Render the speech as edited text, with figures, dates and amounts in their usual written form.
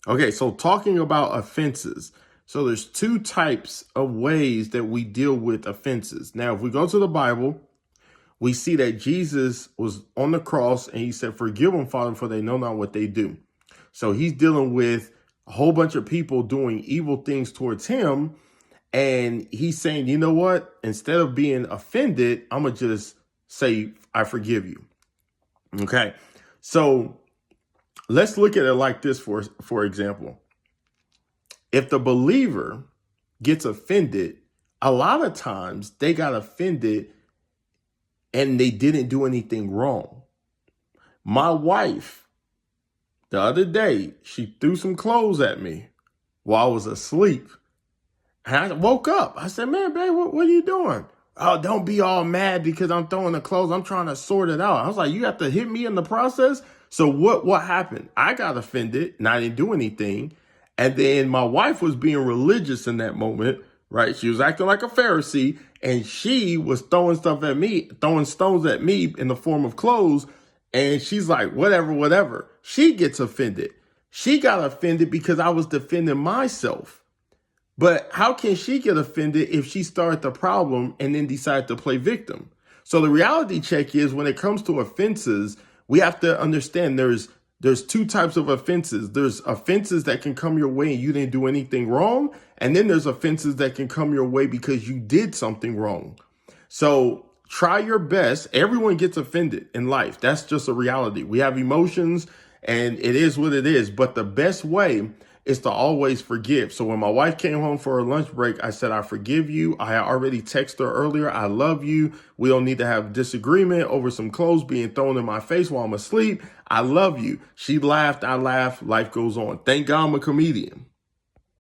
Okay, so talking about offenses. So there's two types of ways that we deal with offenses. Now, if we go to the Bible, we see that Jesus was on the cross and he said, "Forgive them, Father, for they know not what they do." So he's dealing with a whole bunch of people doing evil things towards him. And he's saying, you know what? Instead of being offended, I'm going to just say, I forgive you. Okay. So let's look at it like this, for example. If the believer gets offended, a lot of times they got offended and they didn't do anything wrong. My wife, the other day, she threw some clothes at me while I was asleep. And I woke up. I said, man, babe, what are you doing? Oh, don't be all mad because I'm throwing the clothes. I'm trying to sort it out. I was like, you have to hit me in the process. So what happened? I got offended and I didn't do anything. And then my wife was being religious in that moment, right? She was acting like a Pharisee and she was throwing stuff at me, throwing stones at me in the form of clothes. And she's like, whatever, whatever. She gets offended. She got offended because I was defending myself. But how can she get offended if she started the problem and then decided to play victim? So the reality check is when it comes to offenses, we have to understand there's two types of offenses. There's offenses that can come your way and you didn't do anything wrong. And then there's offenses that can come your way because you did something wrong. So try your best. Everyone gets offended in life. That's just a reality. We have emotions and it is what it is. But the best way is to always forgive. So when my wife came home for her lunch break, I said, I forgive you. I already texted her earlier. I love you. We don't need to have disagreement over some clothes being thrown in my face while I'm asleep. I love you. She laughed. I laughed. Life goes on. Thank God I'm a comedian.